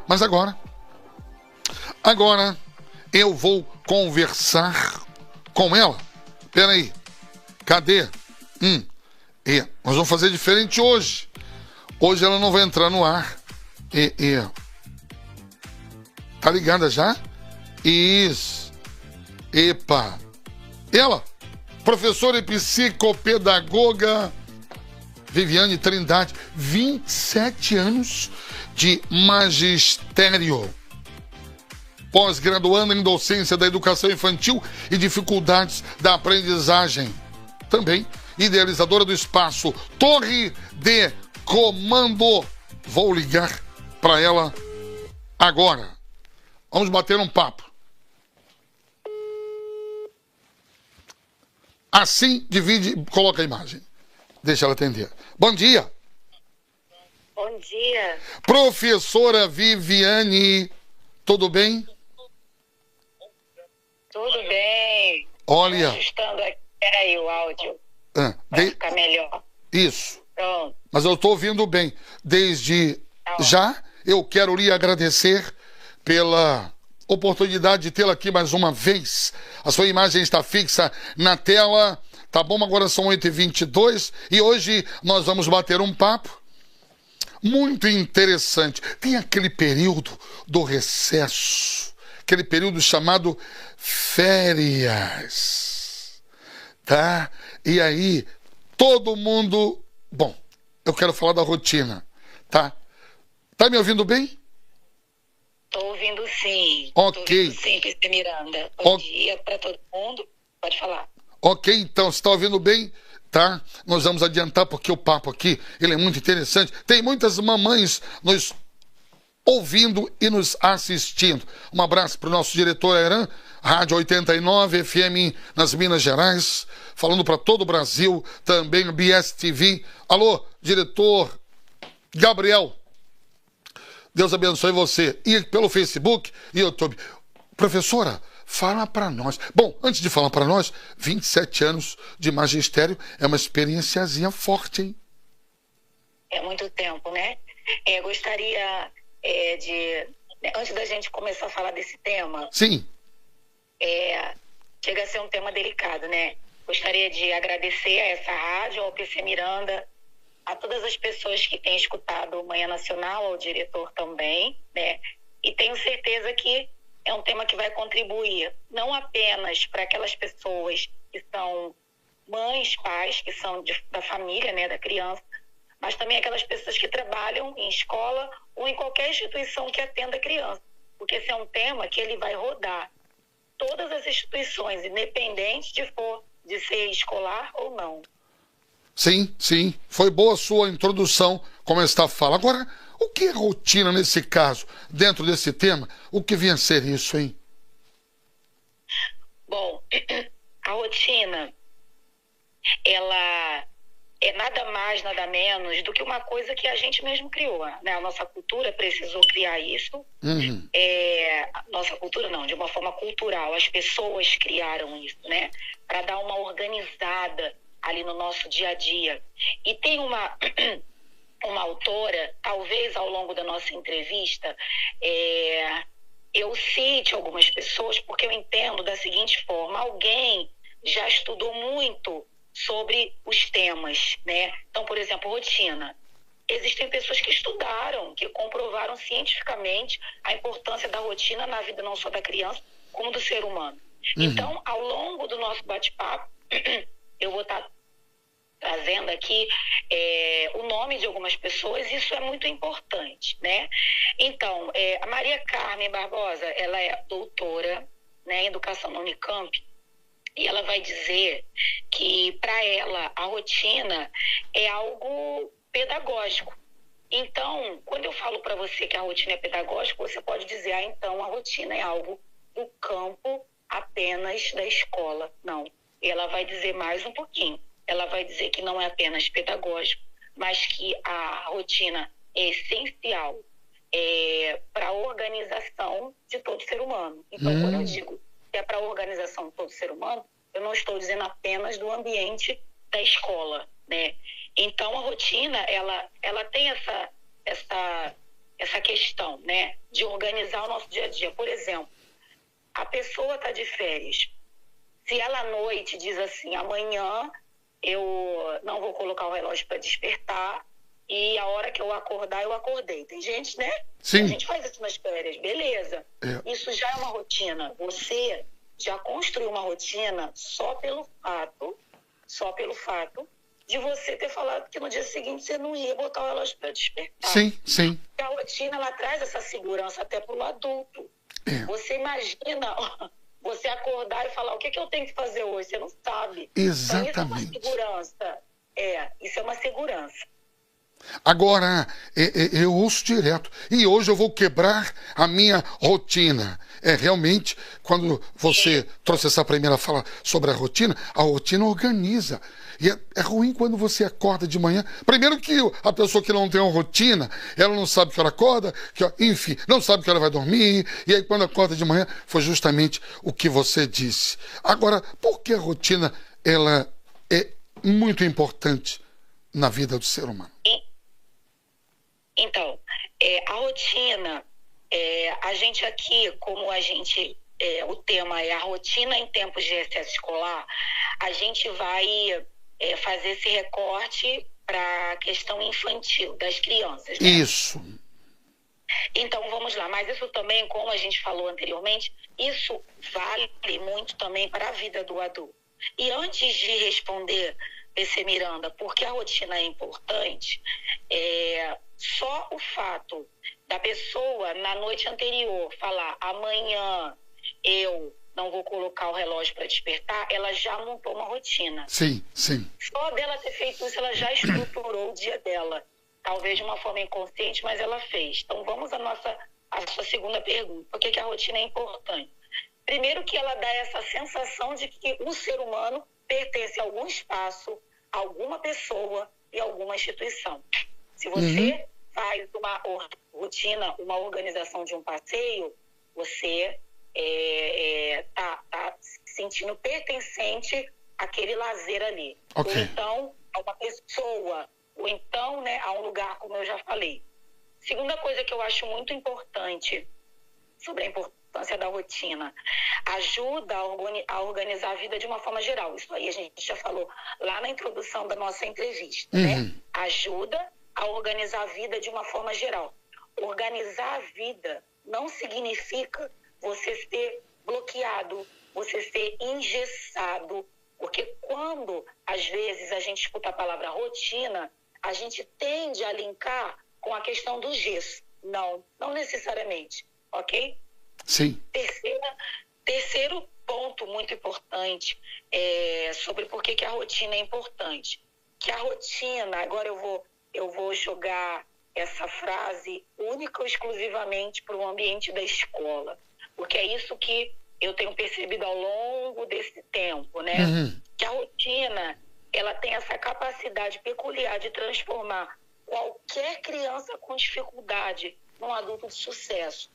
Mas agora eu vou conversar com ela. Peraí, cadê? Nós vamos fazer diferente hoje. Hoje ela não vai entrar no ar. Tá ligada já? Isso. Epa. Ela, professora e psicopedagoga Viviane Trindade, 27 anos de magistério. Pós-graduanda em docência da educação infantil e dificuldades da aprendizagem. Também idealizadora do espaço Torre de Comando. Vou ligar para ela agora. Vamos bater um papo. Assim, divide, coloca a imagem. Deixa ela atender. Bom dia. Bom dia. Professora Viviane, tudo bem? Tudo bem. Olha. Ajustando aqui, peraí, o áudio. Vai ficar melhor. Isso. Pronto. Mas eu estou ouvindo bem. Desde já, eu quero lhe agradecer pela oportunidade de tê-la aqui mais uma vez. A sua imagem está fixa na tela, tá bom? Agora são 8h22 e hoje nós vamos bater um papo muito interessante. Tem aquele período do recesso, aquele período chamado férias, tá? E aí, todo mundo... Bom, eu quero falar da rotina, tá? Tá me ouvindo bem? Tô ouvindo sim. Ok. Tô ouvindo sim, PC Miranda. Bom dia para todo mundo. Pode falar. Ok, então, você está ouvindo bem? Tá? Nós vamos adiantar porque o papo aqui, ele é muito interessante. Tem muitas mamães nos ouvindo e nos assistindo. Um abraço para o nosso diretor Airan, Rádio 89 FM nas Minas Gerais, falando para todo o Brasil, também BSTV. Alô, diretor Gabriel. Deus abençoe você. E pelo Facebook e YouTube. Professora, fala para nós. Bom, antes de falar para nós, 27 anos de magistério é uma experiênciazinha forte, hein? É muito tempo, né? Gostaria de... Antes da gente começar a falar desse tema... Sim. Chega a ser um tema delicado, né? Gostaria de agradecer a essa rádio, ao PC Miranda, a todas as pessoas que têm escutado o Manhã Nacional, ao diretor também, né? E tenho certeza que é um tema que vai contribuir não apenas para aquelas pessoas que são mães, pais, que são da família, né, da criança, mas também aquelas pessoas que trabalham em escola ou em qualquer instituição que atenda a criança. Porque esse é um tema que ele vai rodar todas as instituições, independente de ser escolar ou não. Sim, sim. Foi boa a sua introdução, como está a fala. Agora, o que é rotina nesse caso? Dentro desse tema, o que vem a ser isso, hein? Bom, a rotina, ela é nada mais, nada menos do que uma coisa que a gente mesmo criou, né? A nossa cultura precisou criar isso. Nossa cultura não, de uma forma cultural. As pessoas criaram isso, né? Para dar uma organizada ali no nosso dia a dia. E tem uma autora, talvez ao longo da nossa entrevista, eu cite algumas pessoas, porque eu entendo da seguinte forma: alguém já estudou muito sobre os temas, né? Então, por exemplo, rotina. Existem pessoas que estudaram, que comprovaram cientificamente a importância da rotina na vida não só da criança, como do ser humano. Então, ao longo do nosso bate-papo, eu vou estar trazendo aqui o nome de algumas pessoas. Isso é muito importante, né? Então, a Maria Carmen Barbosa, ela é doutora, né, em educação na Unicamp, e ela vai dizer que, para ela, a rotina é algo pedagógico. Então, quando eu falo para você que a rotina é pedagógica, você pode dizer, então a rotina é algo do campo apenas da escola. Não. E ela vai dizer mais um pouquinho. Ela vai dizer que não é apenas pedagógico, mas que a rotina é essencial para a organização de todo ser humano. Então, quando eu digo que é para a organização de todo ser humano, eu não estou dizendo apenas do ambiente da escola, né? Então, a rotina, ela tem essa questão, né, de organizar o nosso dia a dia. Por exemplo, a pessoa está de férias. Se ela à noite diz assim, amanhã eu não vou colocar o relógio para despertar e a hora que eu acordar, eu acordei. Tem gente, né? Sim. A gente faz isso nas férias, beleza. Isso já é uma rotina. Você já construiu uma rotina só pelo fato de você ter falado que no dia seguinte você não ia botar o relógio para despertar. Sim, sim. E a rotina, ela traz essa segurança até para o adulto. Você imagina você acordar e falar, o que eu tenho que fazer hoje? Você não sabe. Exatamente. Então, isso é uma segurança. Isso é uma segurança. Agora, eu ouço direto. E hoje eu vou quebrar a minha rotina. Realmente, quando você trouxe essa primeira fala sobre a rotina organiza. E é ruim quando você acorda de manhã. Primeiro que a pessoa que não tem uma rotina, ela não sabe que ela acorda, enfim, não sabe que ela vai dormir. E aí quando acorda de manhã, foi justamente o que você disse. Agora, por que a rotina ela é muito importante na vida do ser humano? Então, a rotina, a gente aqui, como a gente, o tema é a rotina em tempos de recesso escolar, a gente vai fazer esse recorte para a questão infantil das crianças, né? Isso. Então, vamos lá. Mas isso também, como a gente falou anteriormente, isso vale muito também para a vida do adulto. E antes de responder, PC Miranda, por que a rotina é importante, só o fato da pessoa, na noite anterior, falar amanhã eu não vou colocar o relógio para despertar, ela já montou uma rotina. Sim, sim. Só dela ter feito isso, ela já estruturou o dia dela. Talvez de uma forma inconsciente, mas ela fez. Então, vamos à sua segunda pergunta. Por que a rotina é importante? Primeiro que ela dá essa sensação de que o ser humano pertence a algum espaço, a alguma pessoa e a alguma instituição. Se você faz uma rotina, uma organização de um passeio, você tá se sentindo pertencente àquele lazer ali. Okay. Ou então, a uma pessoa, ou então, né, a um lugar, como eu já falei. Segunda coisa que eu acho muito importante sobre a importância da rotina, ajuda a organizar a vida de uma forma geral. Isso aí a gente já falou lá na introdução da nossa entrevista, né? Ajuda a organizar a vida de uma forma geral. Organizar a vida não significa você ser bloqueado, você ser engessado, porque quando, às vezes, a gente escuta a palavra rotina, a gente tende a linkar com a questão do gesso. Não necessariamente, ok? Sim. Terceiro ponto muito importante sobre por que a rotina é importante. Que a rotina, agora eu vou jogar essa frase única ou exclusivamente para o ambiente da escola, porque é isso que eu tenho percebido ao longo desse tempo, né? Que a rotina, ela tem essa capacidade peculiar de transformar qualquer criança com dificuldade num adulto de sucesso.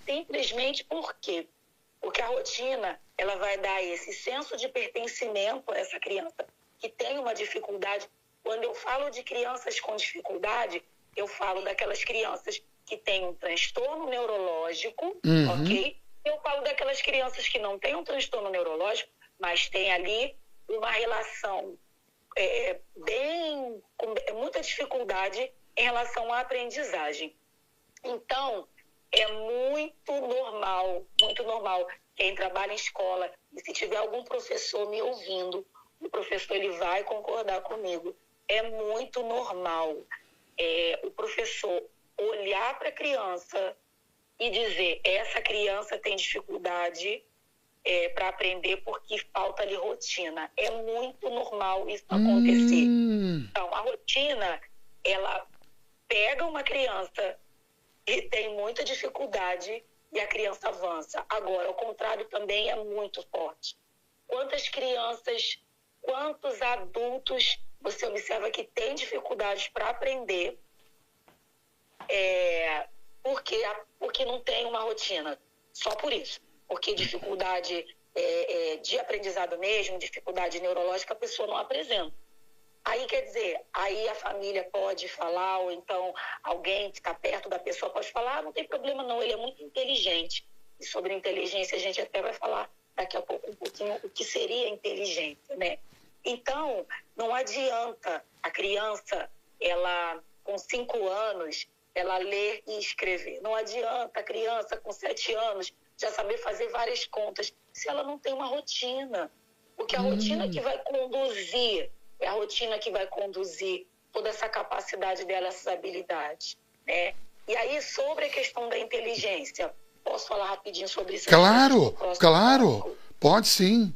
Simplesmente por quê? Porque a rotina, ela vai dar esse senso de pertencimento a essa criança que tem uma dificuldade. Quando eu falo de crianças com dificuldade, eu falo daquelas crianças que têm um transtorno neurológico, ok? Eu falo daquelas crianças que não têm um transtorno neurológico, mas têm ali uma relação com muita dificuldade em relação à aprendizagem. Então, é muito normal quem trabalha em escola, e se tiver algum professor me ouvindo, o professor ele vai concordar comigo, é muito normal o professor olhar para a criança e dizer, essa criança tem dificuldade para aprender porque falta-lhe rotina. É muito normal isso acontecer. Então, a rotina, ela pega uma criança que tem muita dificuldade e a criança avança. Agora, o contrário também é muito forte. Quantas crianças, quantos adultos você observa que têm dificuldades para aprender porque não tem uma rotina? Só por isso. Porque dificuldade de aprendizado mesmo, dificuldade neurológica, a pessoa não apresenta. Aí, quer dizer, aí a família pode falar, ou então alguém que está perto da pessoa pode falar, não tem problema não, ele é muito inteligente. E sobre inteligência a gente até vai falar daqui a pouco um pouquinho o que seria inteligência, né? Então, não adianta a criança, ela com 5 anos, ela ler e escrever. Não adianta a criança com 7 anos já saber fazer várias contas se ela não tem uma rotina. Porque a rotina que vai conduzir, é a rotina que vai conduzir toda essa capacidade dela, essas habilidades, né? E aí, sobre a questão da inteligência, posso falar rapidinho sobre isso? Claro, claro, pode sim.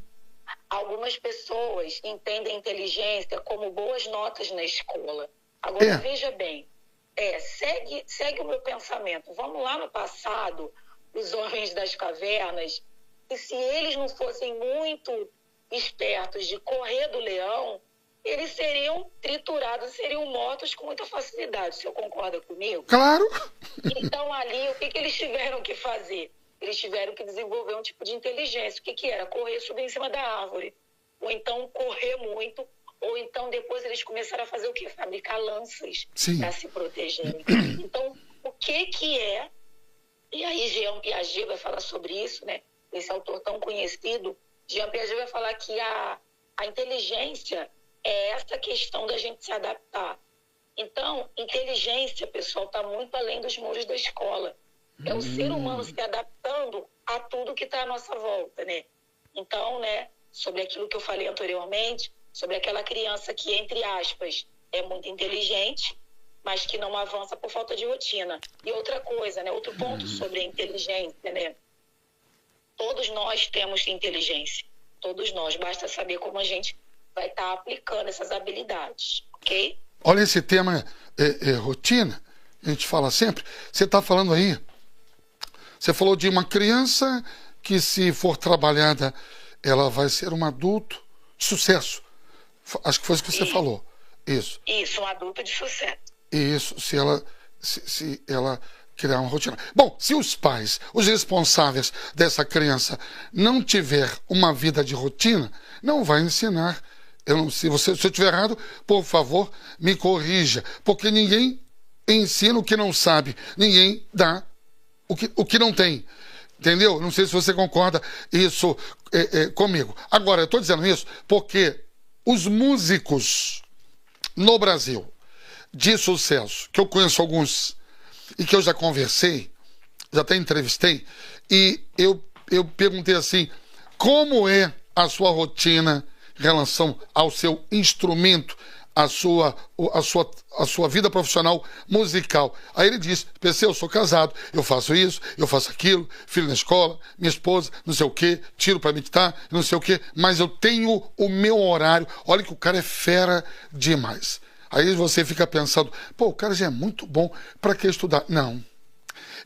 Algumas pessoas entendem inteligência como boas notas na escola. Agora, veja bem, segue o meu pensamento. Vamos lá no passado, os homens das cavernas, e se eles não fossem muito espertos de correr do leão, eles seriam triturados, seriam mortos com muita facilidade. O senhor concorda comigo? Claro. Então, ali, o que eles tiveram que fazer? Eles tiveram que desenvolver um tipo de inteligência. O que era? Correr, subir em cima da árvore. Ou então correr muito. Ou então depois eles começaram a fazer o quê? Fabricar lanças para se protegerem. Então, o que é? E aí Jean Piaget vai falar sobre isso, né? Esse autor tão conhecido. Jean Piaget vai falar que a inteligência é essa questão da gente se adaptar. Então, inteligência, pessoal, está muito além dos muros da escola. É o ser humano se adaptando a tudo que está à nossa volta, né? Então, né, sobre aquilo que eu falei anteriormente, sobre aquela criança que, entre aspas, é muito inteligente, mas que não avança por falta de rotina. E outra coisa, né, outro ponto sobre a inteligência, né? Todos nós temos inteligência. Todos nós. Basta saber como a gente vai estar aplicando essas habilidades, ok? Olha, esse tema rotina, a gente fala sempre. Você está falando aí, você falou de uma criança que, se for trabalhada, ela vai ser um adulto de sucesso. Acho que foi isso que você falou. Isso, um adulto de sucesso. Isso, se ela criar uma rotina. Bom, se os pais, os responsáveis dessa criança, não tiver uma vida de rotina, não vai ensinar. Se eu estiver errado, por favor, me corrija. Porque ninguém ensina o que não sabe. Ninguém dá o que não tem. Entendeu? Não sei se você concorda isso comigo. Agora, eu estou dizendo isso porque os músicos no Brasil de sucesso, que eu conheço alguns e que eu já conversei, já até entrevistei, e eu perguntei assim, como é a sua rotina em relação ao seu instrumento, a sua vida profissional musical? Aí ele disse, PC, eu sou casado, eu faço isso, eu faço aquilo, filho na escola, minha esposa, não sei o quê, tiro para meditar, não sei o quê, mas eu tenho o meu horário. Olha que o cara é fera demais. Aí você fica pensando, pô, o cara já é muito bom, para que estudar? Não.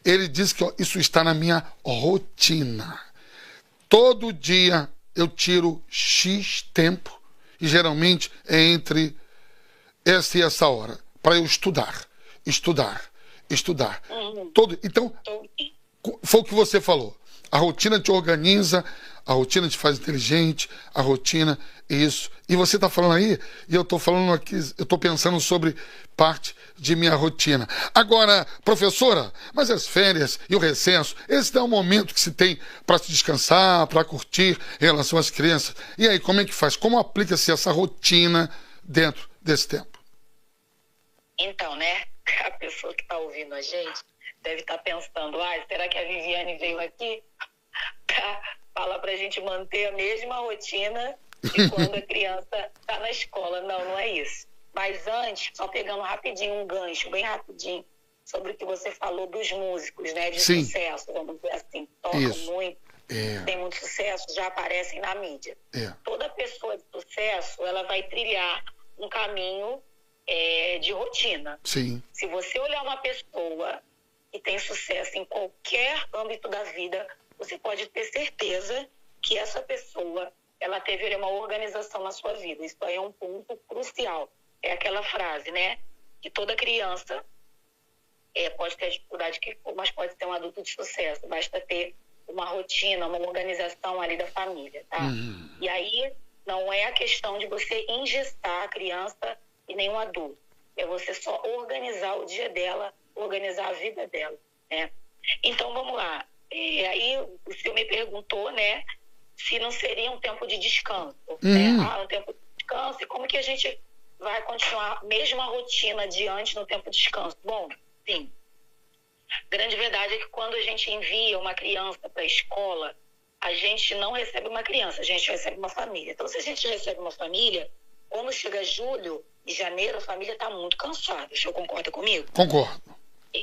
Ele diz que isso está na minha rotina. Todo dia eu tiro X tempo, e geralmente é entre essa e essa hora, para eu estudar. Então, foi o que você falou. A rotina te organiza, a rotina te faz inteligente, a rotina, isso. E você está falando aí, e eu estou falando aqui, eu estou pensando sobre parte de minha rotina. Agora, professora, mas as férias e o recesso, esse é o momento que se tem para se descansar, para curtir em relação às crianças. E aí, como é que faz? Como aplica-se essa rotina dentro desse tempo? Então, né, a pessoa que está ouvindo a gente deve estar pensando, será que a Viviane veio aqui para falar para a gente manter a mesma rotina de quando a criança está na escola? Não é isso. Mas antes, só pegando rapidinho um gancho, bem rapidinho, sobre o que você falou dos músicos, né, de sucesso, vamos dizer assim, tocam muito, tem muito sucesso, já aparecem na mídia. Toda pessoa de sucesso, ela vai trilhar um caminho de rotina. Sim. Se você olhar uma pessoa que tem sucesso em qualquer âmbito da vida, você pode ter certeza que essa pessoa, ela teve uma organização na sua vida. Isso aí é um ponto crucial. É aquela frase, né? Que toda criança pode ter a dificuldade que for, mas pode ser um adulto de sucesso. Basta ter uma rotina, uma organização ali da família, tá? E aí, Não é a questão de você engessar a criança e nenhum adulto. É você só organizar o dia dela, organizar a vida dela, né? Então, vamos lá. Aí o senhor me perguntou, né, se não seria um tempo de descanso. Né? Um tempo de descanso, e como que a gente vai continuar a mesma rotina adiante no tempo de descanso? Bom, sim. Grande verdade é que quando a gente envia uma criança para a escola, a gente não recebe uma criança, a gente recebe uma família. Então, se a gente recebe uma família, quando chega julho e janeiro, a família está muito cansada. O senhor concorda comigo? Concordo.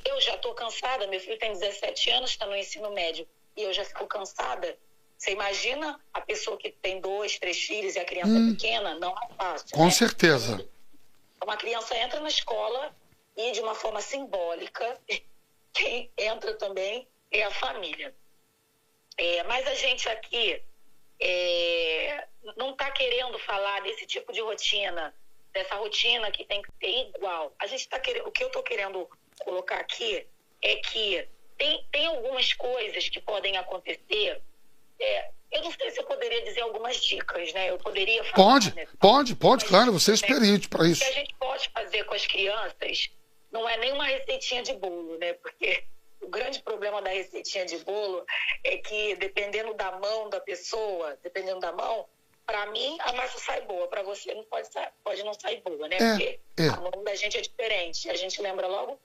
Eu já estou cansada, meu filho tem 17 anos, está no ensino médio, e eu já fico cansada. Você imagina a pessoa que tem 2, 3 filhos e a criança é pequena? Não é fácil. Com certeza. Uma criança entra na escola e, de uma forma simbólica, quem entra também é a família. Mas a gente aqui não está querendo falar desse tipo de rotina, dessa rotina que tem que ser igual. A gente está querendo, o que eu estou querendo colocar aqui é que tem algumas coisas que podem acontecer. Eu não sei se eu poderia dizer algumas dicas, né? Eu poderia falar... Pode, claro, você é experiente para isso. O que a gente pode fazer com as crianças não é nenhuma receitinha de bolo, né? Porque o grande problema da receitinha de bolo é que, dependendo da mão da pessoa, para mim a massa sai boa, para você não pode não sair boa, né? Porque a mão da gente é diferente. A gente lembra logo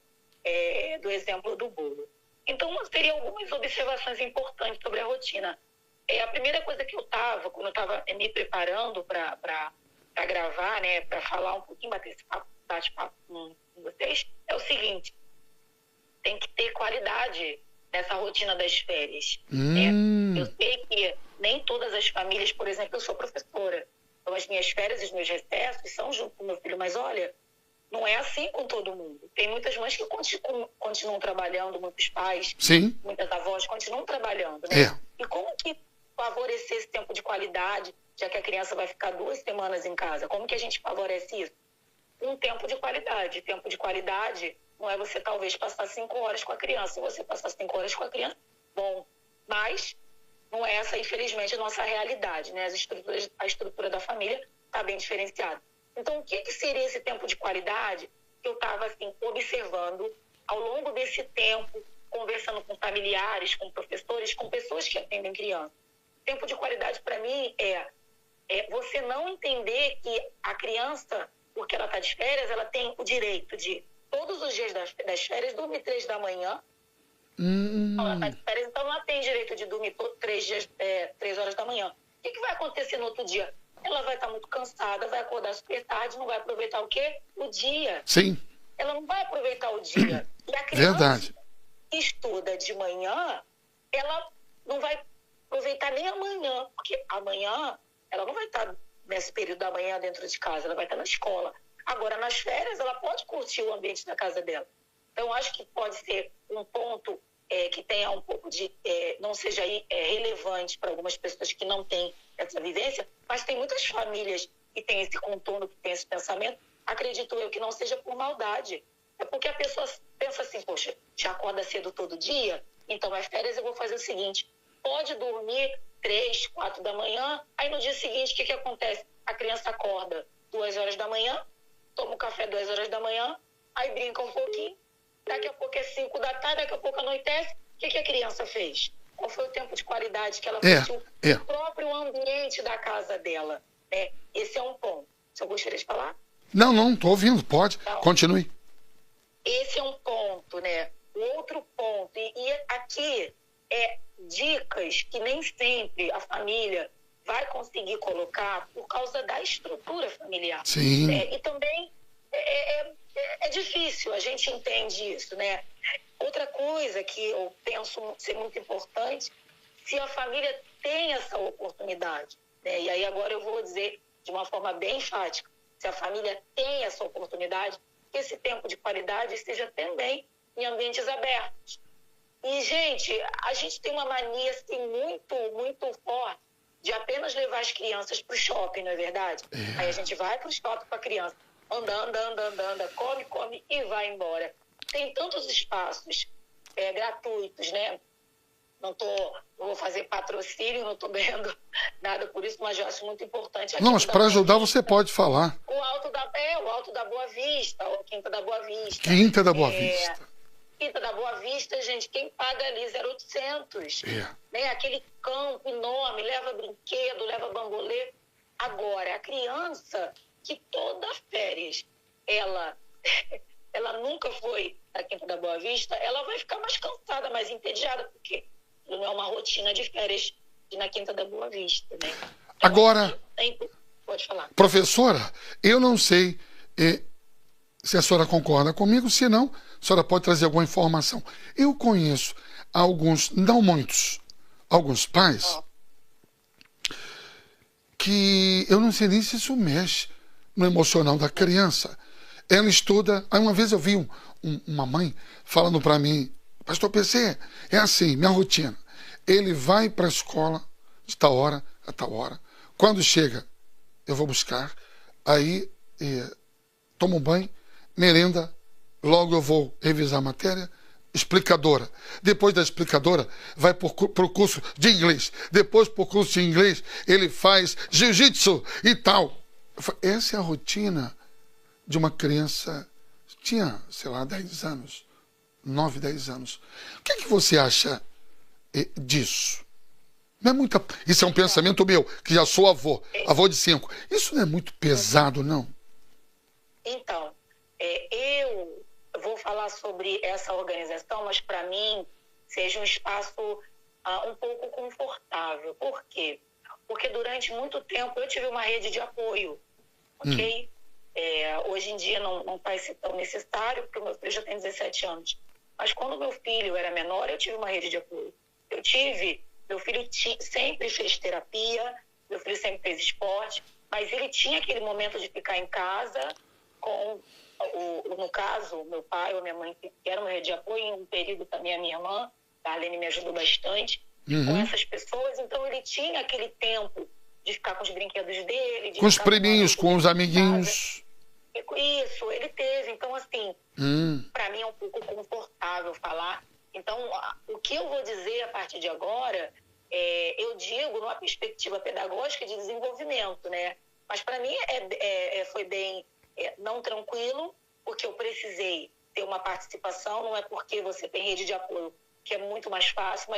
do exemplo do bolo. Então, teriam algumas observações importantes sobre a rotina. A primeira coisa que quando eu estava me preparando para gravar, né, para falar um pouquinho, bater esse bate-papo com vocês, é o seguinte: tem que ter qualidade nessa rotina das férias. Né? Eu sei que nem todas as famílias, por exemplo, eu sou professora, então as minhas férias e os meus recessos são junto com o meu filho, mas olha, não é assim com todo mundo. Tem muitas mães que continuam trabalhando, muitos pais, sim, muitas avós continuam trabalhando, né? E como que favorecer esse tempo de qualidade, já que a criança vai ficar 2 semanas em casa? Como que a gente favorece isso? Um tempo de qualidade. Tempo de qualidade não é você talvez passar 5 horas com a criança. Se você passar 5 horas com a criança, bom. Mas não é essa, infelizmente, a nossa realidade, né? A estrutura da família está bem diferenciada. Então, o que seria esse tempo de qualidade que eu estava assim, observando ao longo desse tempo, conversando com familiares, com professores, com pessoas que atendem crianças? Tempo de qualidade, para mim, é você não entender que a criança, porque ela está de férias, ela tem o direito de, todos os dias das férias, dormir 3 da manhã. Ela está de férias, então ela tem direito de dormir 3 horas da manhã. O que vai acontecer no outro dia? Ela vai estar muito cansada, vai acordar super tarde, não vai aproveitar o quê? O dia. Sim. Ela não vai aproveitar o dia. E a criança que estuda de manhã, ela não vai aproveitar nem amanhã, porque amanhã ela não vai estar nesse período da manhã dentro de casa, ela vai estar na escola. Agora, nas férias, ela pode curtir o ambiente da casa dela. Então, acho que pode ser um ponto que tenha um pouco de... não seja relevante para algumas pessoas que não têm essa vivência, mas tem muitas famílias que têm esse contorno, que têm esse pensamento. Acredito eu que não seja por maldade. É porque a pessoa pensa assim, poxa, já acorda cedo todo dia, então as férias eu vou fazer o seguinte: pode dormir 3, 4 da manhã, aí no dia seguinte, o que acontece? A criança acorda 2 horas da manhã, toma um café 2 horas da manhã, aí brinca um pouquinho, daqui a pouco é 5 da tarde, daqui a pouco anoitece. O que a criança fez? Qual foi o tempo de qualidade que ela curtiu o próprio ambiente da casa dela? Né? Esse é um ponto. Você gostaria de falar? Não, estou ouvindo, pode. Então, continue. Esse é um ponto, né? O outro ponto, e aqui dicas que nem sempre a família vai conseguir colocar por causa da estrutura familiar. Sim. Né? E também é difícil, a gente entende isso, né? Outra coisa que eu penso ser muito importante, se a família tem essa oportunidade, né? E aí agora eu vou dizer de uma forma bem enfática, se a família tem essa oportunidade, que esse tempo de qualidade seja também em ambientes abertos. E, gente, a gente tem uma mania assim, muito, muito forte de apenas levar as crianças para o shopping, não é verdade? Aí a gente vai para o shopping com a criança, anda, come e vai embora. Tem tantos espaços gratuitos, né? Não vou fazer patrocínio, não estou ganhando nada por isso, mas eu acho muito importante. Não, mas para ajudar você pode falar. O Alto da Boa Vista, ou Quinta da Boa Vista. Quinta da Boa Vista. Quinta da Boa Vista, gente, quem paga ali 0,800. Né? Aquele campo enorme, leva brinquedo, leva bambolê. Agora, a criança que toda férias, ela nunca foi à Quinta da Boa Vista, ela vai ficar mais cansada, mais entediada, porque não é uma rotina de férias na Quinta da Boa Vista, né? Então, agora, pode falar. Professora, eu não sei se a senhora concorda comigo, se não, a senhora pode trazer alguma informação. Eu conheço alguns, não muitos, alguns pais que eu não sei nem se isso mexe no emocional da criança. Ela estuda. Aí uma vez eu vi uma mãe falando para mim, pastor PC, é assim, minha rotina. Ele vai para a escola de tal hora a tal hora. Quando chega, eu vou buscar. Aí tomo um banho, merenda, logo eu vou revisar a matéria, explicadora. Depois da explicadora, vai para o curso de inglês. Depois, para o curso de inglês, ele faz jiu-jitsu e tal. Essa é a rotina de uma criança, tinha, sei lá, 10 anos, 9, 10 anos. O que é que você acha disso? Não é muita... Isso é um pensamento meu, que já sou avô de 5. Isso não é muito pesado, não? Então, eu vou falar sobre essa organização, mas para mim seja um espaço um pouco confortável. Por quê? Porque durante muito tempo eu tive uma rede de apoio, ok? Hoje em dia não vai ser tão necessário, porque o meu filho já tem 17 anos. Mas quando meu filho era menor, eu tive uma rede de apoio. Meu filho sempre fez terapia, meu filho sempre fez esporte, mas ele tinha aquele momento de ficar em casa com, no caso, meu pai ou minha mãe, que era uma rede de apoio, em um período também a minha irmã, a Arlene me ajudou bastante, com essas pessoas. Então ele tinha aquele tempo de ficar com os brinquedos dele. Com os priminhos, com os amiguinhos. Isso, ele teve. Então, assim, para mim é um pouco confortável falar. Então, o que eu vou dizer a partir de agora, eu digo numa perspectiva pedagógica de desenvolvimento, né? Mas para mim foi bem não tranquilo, porque eu precisei ter uma participação. Não é porque você tem rede de apoio que é muito mais fácil,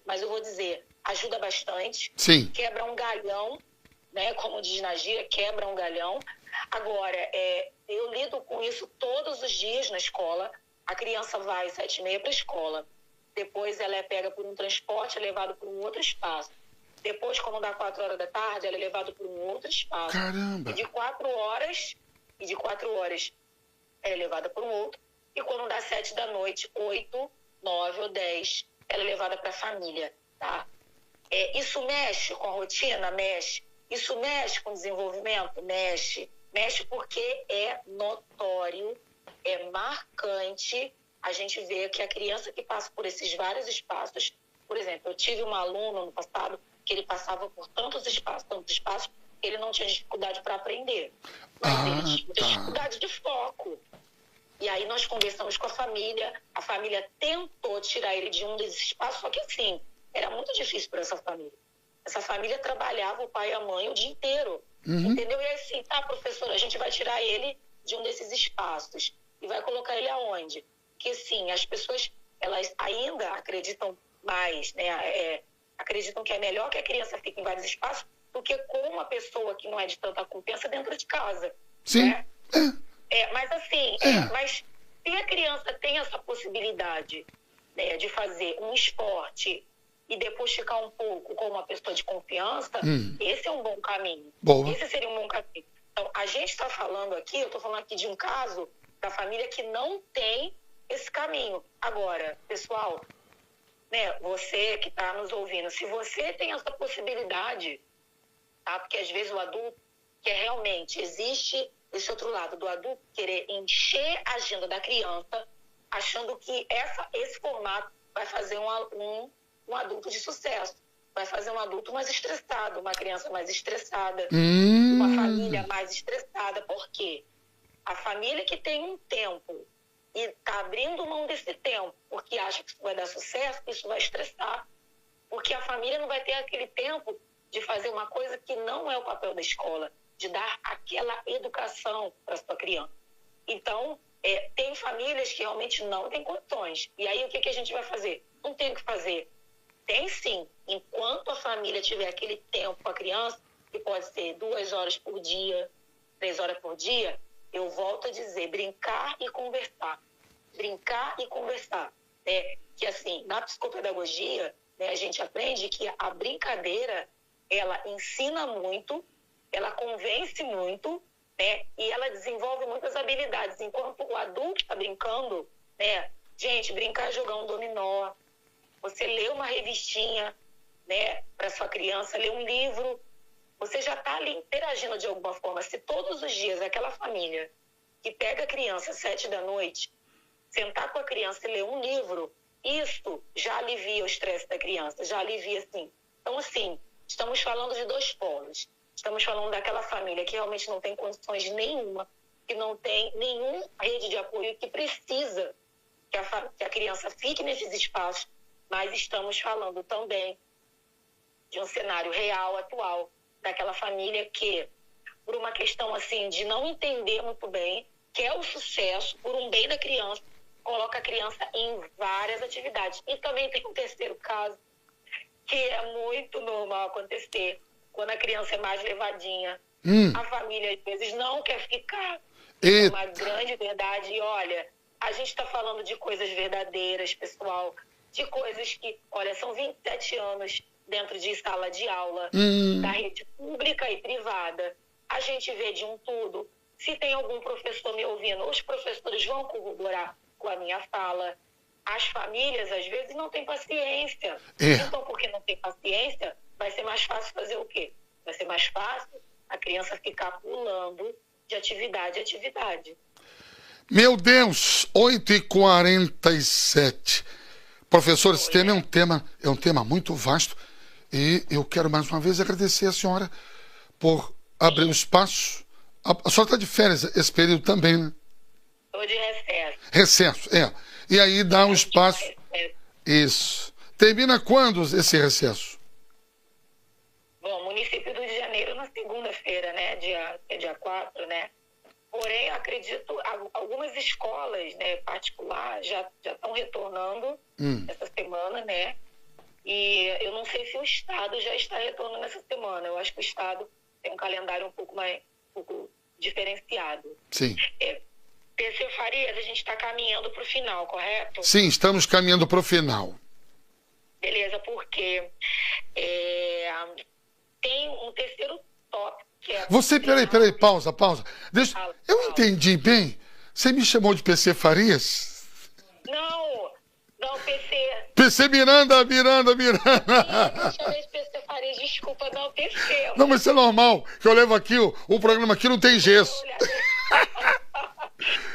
mas eu vou dizer, ajuda bastante. Sim. Quebra um galhão, né? Como diz na gíria, quebra um galhão. Agora, eu lido com isso todos os dias na escola. A criança vai às 7h30 para a escola. Depois ela é pega por um transporte, é levada para um outro espaço. Depois, quando dá 4 horas da tarde, ela é levada para um outro espaço. Caramba! E de 4 horas ela é levada para um outro. E quando dá 7 da noite, 8, 9 ou 10, ela é levada para a família, tá? Isso mexe com a rotina? Mexe. Isso mexe com o desenvolvimento? Mexe. Mexe porque é notório, é marcante. A gente vê que a criança que passa por esses vários espaços... Por exemplo, eu tive um aluno no passado que ele passava por tantos espaços, ele não tinha dificuldade para aprender. Mas ele tinha dificuldade de foco. E aí nós conversamos com a família tentou tirar ele de um desses espaços, só que assim, era muito difícil para essa família. Essa família trabalhava, o pai e a mãe, o dia inteiro. Entendeu? E aí assim, tá, professora, a gente vai tirar ele de um desses espaços e vai colocar ele aonde? Porque sim, as pessoas, elas ainda acreditam mais, né? Acreditam que é melhor que a criança fique em vários espaços do que com uma pessoa que não é de tanta confiança dentro de casa. Sim. Né? Mas assim, mas se a criança tem essa possibilidade, né, de fazer um esporte e depois ficar um pouco com uma pessoa de confiança, esse é um bom caminho. Boa. Esse seria um bom caminho. Então, a gente está falando aqui, eu estou falando aqui de um caso da família que não tem esse caminho. Agora, pessoal, né, você que está nos ouvindo, se você tem essa possibilidade, tá? Porque às vezes o adulto quer realmente, existe esse outro lado do adulto querer encher a agenda da criança, achando que esse formato vai fazer um adulto de sucesso. Vai fazer um adulto mais estressado, uma criança mais estressada, uma família mais estressada. Por quê? A família que tem um tempo e está abrindo mão desse tempo porque acha que isso vai dar sucesso, isso vai estressar. Porque a família não vai ter aquele tempo de fazer uma coisa que não é o papel da escola, de dar aquela educação para a sua criança. Então, tem famílias que realmente não têm condições. E aí, o que a gente vai fazer? Não tem o que fazer. Tem sim. Enquanto a família tiver aquele tempo com a criança, que pode ser 2 horas por dia, 3 horas por dia, eu volto a dizer, brincar e conversar. Brincar e conversar. Que assim, na psicopedagogia, a gente aprende que a brincadeira, ela ensina muito, ela convence muito, e ela desenvolve muitas habilidades. Enquanto o adulto está brincando, gente, brincar é jogar um dominó, você lê uma revistinha, para sua criança, lê um livro, você já está ali interagindo de alguma forma. Se todos os dias aquela família que pega a criança às 7 da noite, sentar com a criança e ler um livro, isso já alivia o estresse da criança, já alivia, assim. Então, assim, estamos falando de 2 polos. Estamos falando daquela família que realmente não tem condições nenhuma, que não tem nenhuma rede de apoio, que precisa que a criança fique nesses espaços, mas estamos falando também de um cenário real, atual, daquela família que, por uma questão assim de não entender muito bem, quer o sucesso, por um bem da criança, coloca a criança em várias atividades. E também tem um terceiro caso, que é muito normal acontecer, quando a criança é mais levadinha. A família, às vezes, não quer ficar. É uma grande verdade. E, olha, a gente está falando de coisas verdadeiras, pessoal, de coisas que, olha, são 27 anos dentro de sala de aula, da rede pública e privada. A gente vê de um tudo. Se tem algum professor me ouvindo, os professores vão corroborar com a minha fala. As famílias, às vezes, não têm paciência. Então, porque não tem paciência, vai ser mais fácil fazer o quê? Vai ser mais fácil a criança ficar pulando de atividade em atividade. Meu Deus, 8h47. Professor, esse tema é um tema muito vasto e eu quero mais uma vez agradecer a senhora por abrir um espaço. A senhora está de férias esse período também, né? Estou de recesso. Recesso, E aí dá um espaço. Isso. Termina quando esse recesso? Bom, município do Rio de Janeiro na segunda-feira, né? Dia 4, né? Porém, acredito, algumas escolas, particular, já estão retornando essa semana, né? E eu não sei se o Estado já está retornando essa semana. Eu acho que o Estado tem um calendário um pouco diferenciado. Sim. PC Farias, a gente está caminhando para o final, correto? Sim, estamos caminhando para o final. Beleza, porque tem um terceiro tópico que é... Você, peraí, pausa. Eu entendi bem. Você me chamou de PC Farias? Não, PC. PC Miranda. Sim, eu chamei de PC Farias, desculpa, não, PC. Não, mas isso é normal, que eu levo aqui, o programa aqui não tem gesso.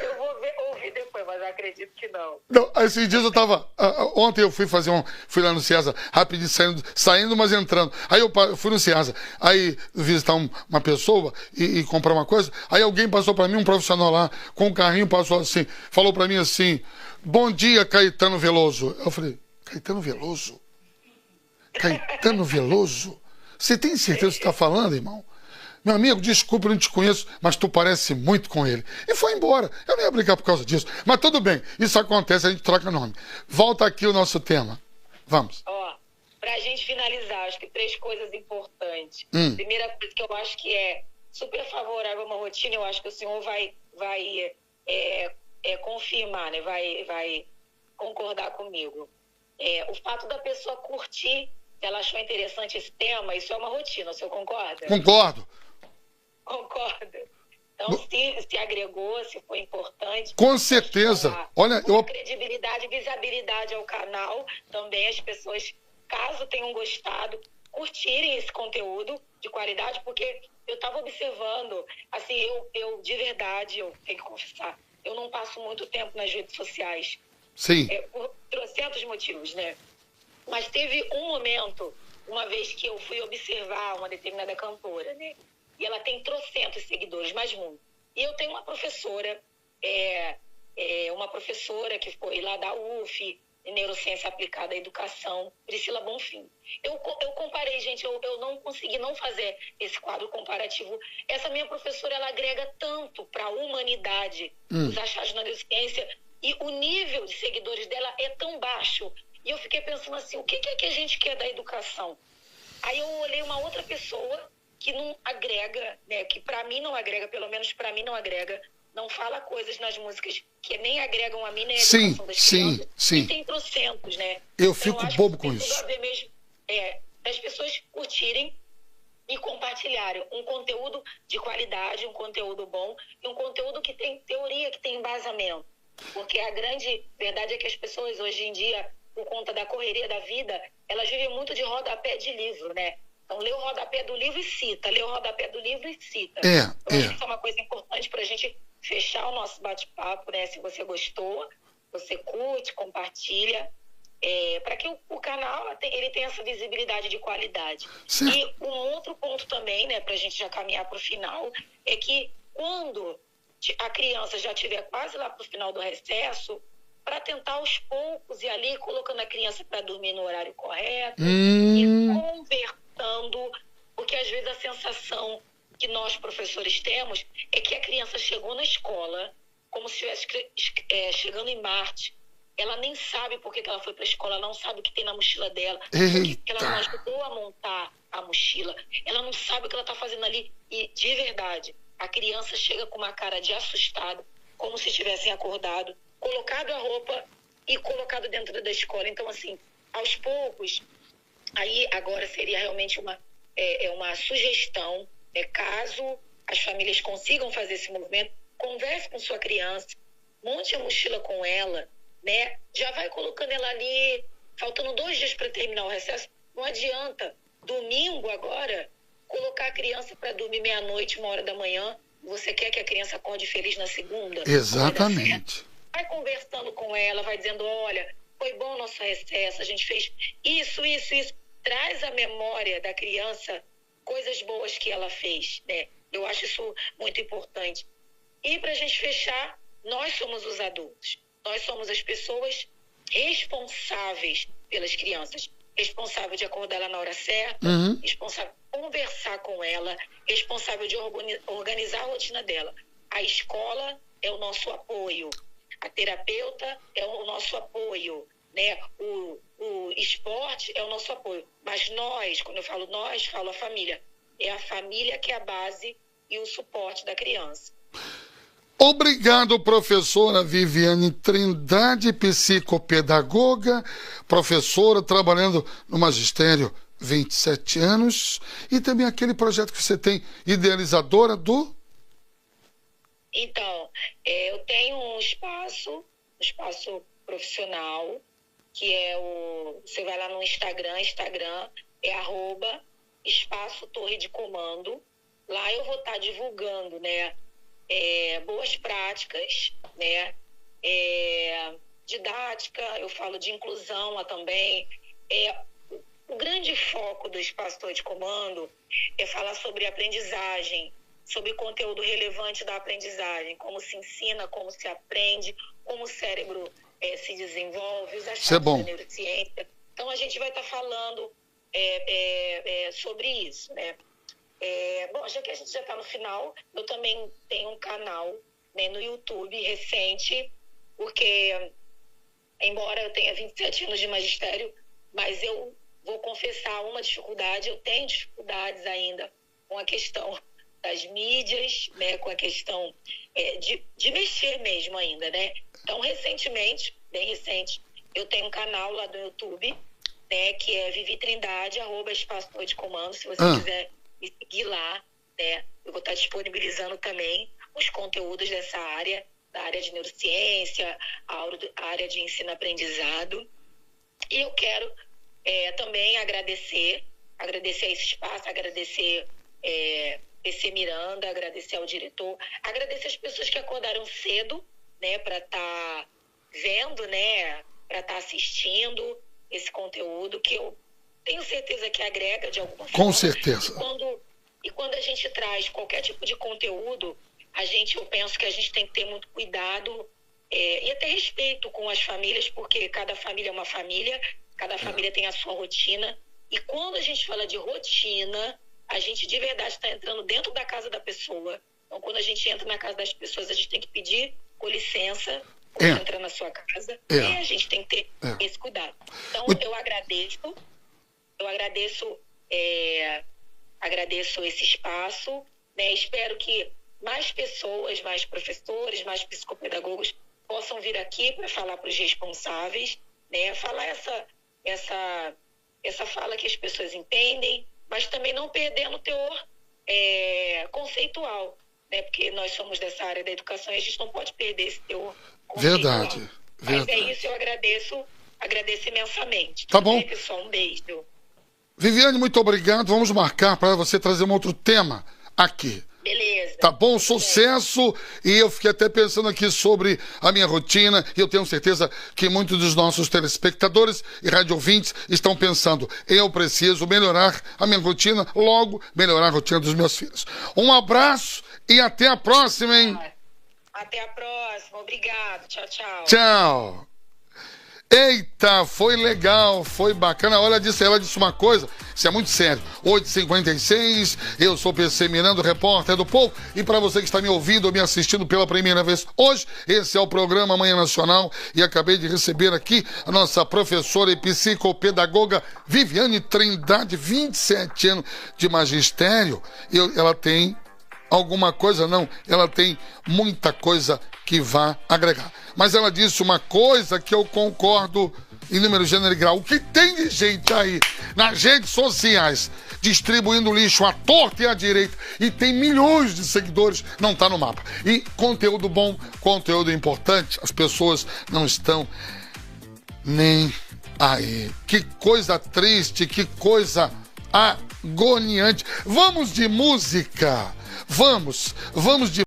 Eu vou ouvir depois, mas eu acredito que não. Não, esses dias eu tava... Ontem eu fui fui lá no Ceasa, rapidinho, saindo, mas entrando. Aí eu fui no Ceasa, aí visitar uma pessoa e comprar uma coisa, aí alguém passou pra mim, um profissional lá, com um carrinho, falou pra mim assim, bom dia, Caetano Veloso. Eu falei, Caetano Veloso? Caetano Veloso? Você tem certeza que você tá falando, irmão? Meu amigo, desculpa, eu não te conheço, mas tu parece muito com ele. E foi embora. Eu não ia brincar por causa disso. Mas tudo bem, isso acontece, a gente troca nome. Volta aqui o nosso tema. Vamos. Pra gente finalizar, acho que 3 coisas importantes. Primeira coisa que eu acho que é super favorável a uma rotina, eu acho que o senhor vai confirmar, né? Vai concordar comigo. O fato da pessoa curtir, ela achou interessante esse tema, isso é uma rotina, o senhor concorda? Concordo. Concorda. Então, se agregou, se foi importante. Com certeza. Olha, credibilidade, visibilidade ao canal. Também as pessoas, caso tenham gostado, curtirem esse conteúdo de qualidade, porque eu estava observando, assim, eu de verdade, eu tenho que confessar, eu não passo muito tempo nas redes sociais. Sim. Por trocentos motivos, né? Mas teve um momento, uma vez que eu fui observar uma determinada cantora, né? E ela tem trocentos seguidores, mas muito. E eu tenho uma professora que foi lá da UF, em Neurociência Aplicada à Educação, Priscila Bonfim. Eu comparei, gente, eu não consegui não fazer esse quadro comparativo. Essa minha professora, ela agrega tanto para a humanidade, os achados na neurociência, e o nível de seguidores dela é tão baixo. E eu fiquei pensando assim, o que é que a gente quer da educação? Aí eu olhei uma outra pessoa que não agrega, né, que para mim não agrega, pelo menos para mim não agrega, não fala coisas nas músicas que nem agregam a mim, nem a educação das crianças. Sim. E tem trocentos, né? Eu fico bobo com isso. Tudo a ver mesmo, das pessoas curtirem e compartilharem um conteúdo de qualidade, um conteúdo bom e um conteúdo que tem teoria, que tem embasamento. Porque a grande verdade é que as pessoas hoje em dia, por conta da correria da vida, elas vivem muito de rodapé de livro, né? Então, lê o rodapé do livro e cita, lê o rodapé do livro e cita. Eu acho que isso é uma coisa importante para a gente fechar o nosso bate-papo, né? Se você gostou, você curte, compartilha, para que o canal ele tenha essa visibilidade de qualidade. Sim. E um outro ponto também, né, para a gente já caminhar para o final, é que quando a criança já estiver quase lá para o final do recesso, para tentar aos poucos ir ali colocando a criança para dormir no horário correto e conversando, porque às vezes a sensação que nós professores temos é que a criança chegou na escola como se estivesse chegando em Marte. Ela nem sabe por que ela foi para a escola, ela não sabe o que tem na mochila dela, porque ela não ajudou a montar a mochila, ela não sabe o que ela está fazendo ali. E, de verdade, a criança chega com uma cara de assustado, como se tivessem acordado, colocado a roupa e colocado dentro da escola. Então, assim, aos poucos, aí agora seria realmente uma sugestão, caso as famílias consigam fazer esse movimento, converse com sua criança, monte a mochila com ela, né? Já vai colocando ela ali, faltando 2 dias para terminar o recesso. Não adianta, domingo agora, colocar a criança para dormir meia-noite, 1h da manhã. Você quer que a criança acorde feliz na segunda? Exatamente. Vai conversando com ela, vai dizendo, olha, foi bom o nosso recesso, a gente fez isso. Traz à memória da criança coisas boas que ela fez, né? Eu acho isso muito importante. E para a gente fechar, nós somos os adultos. Nós somos as pessoas responsáveis pelas crianças. Responsável de acordar ela na hora certa, responsável de conversar com ela, responsável de organizar a rotina dela. A escola é o nosso apoio. A terapeuta é o nosso apoio, né? O esporte é o nosso apoio. Mas nós, quando eu falo nós, falo a família. É a família que é a base e o suporte da criança. Obrigado, professora Viviane Trindade, psicopedagoga, professora trabalhando no magistério 27 anos, e também aquele projeto que você tem, idealizadora do... Então, eu tenho um espaço profissional, que é você vai lá no Instagram é @espaço Torre de Comando. Lá eu vou estar divulgando, né, boas práticas, né, didática, eu falo de inclusão lá também. O grande foco do Espaço Torre de Comando é falar sobre aprendizagem, sobre conteúdo relevante da aprendizagem, como se ensina, como se aprende, como o cérebro se desenvolve, os achados da neurociência. Então, a gente vai estar falando sobre isso, né? Bom, já que a gente já está no final, eu também tenho um canal, né, no YouTube recente, porque, embora eu tenha 27 anos de magistério, mas eu vou confessar uma dificuldade, eu tenho dificuldades ainda com a questão das mídias, né, com a questão de mexer mesmo ainda, né? Então, recentemente, bem recente, eu tenho um canal lá do YouTube, né, que é Vivi Trindade, @Espaço Torre de Comando, se você quiser me seguir lá, né? Eu vou estar disponibilizando também os conteúdos dessa área, da área de neurociência, a área de ensino-aprendizado. E eu quero também agradecer esse espaço, agradecer PC Miranda, agradecer ao diretor, agradecer as pessoas que acordaram cedo, né, para estar vendo, né, para estar assistindo esse conteúdo, que eu tenho certeza que agrega de alguma forma. Com certeza. E quando a gente traz qualquer tipo de conteúdo, eu penso que a gente tem que ter muito cuidado e até respeito com as famílias, porque cada família é uma família, cada família tem a sua rotina. E quando a gente fala de rotina, a gente de verdade está entrando dentro da casa da pessoa. Então, quando a gente entra na casa das pessoas, a gente tem que pedir com licença, quando entra na sua casa, e a gente tem que ter esse cuidado. Então, eu agradeço esse espaço, né? Espero que mais pessoas, mais professores, mais psicopedagogos possam vir aqui para falar para os responsáveis, né? Falar essa fala que as pessoas entendem, mas também não perdendo o teor conceitual, né? Porque nós somos dessa área da educação e a gente não pode perder esse teor conceitual. Verdade. Mas é isso, eu agradeço imensamente. Tá bom. Pessoal, um beijo. Viviane, muito obrigado. Vamos marcar para você trazer um outro tema aqui. Beleza. Tá bom? Sucesso. E eu fiquei até pensando aqui sobre a minha rotina. E eu tenho certeza que muitos dos nossos telespectadores e radiovintes estão pensando: eu preciso melhorar a minha rotina, logo melhorar a rotina dos meus filhos. Um abraço e até a próxima, hein? Até a próxima. Obrigado. Tchau, tchau. Tchau. Eita, foi legal, foi bacana. Ela disse uma coisa, isso é muito sério. 8h56, eu sou PC Miranda, repórter do Povo. E para você que está me ouvindo ou me assistindo pela primeira vez hoje, esse é o programa Manhã Nacional. E acabei de receber aqui a nossa professora e psicopedagoga Viviane Trindade, 27 anos de magistério. Ela tem alguma coisa? Não, ela tem muita coisa que vai agregar. Mas ela disse uma coisa que eu concordo em número, gênero e grau. O que tem de gente aí nas redes sociais distribuindo lixo à torta e à direita e tem milhões de seguidores, não está no mapa. E conteúdo bom, conteúdo importante, as pessoas não estão nem aí. Que coisa triste, que coisa agoniante. Vamos de música. Vamos de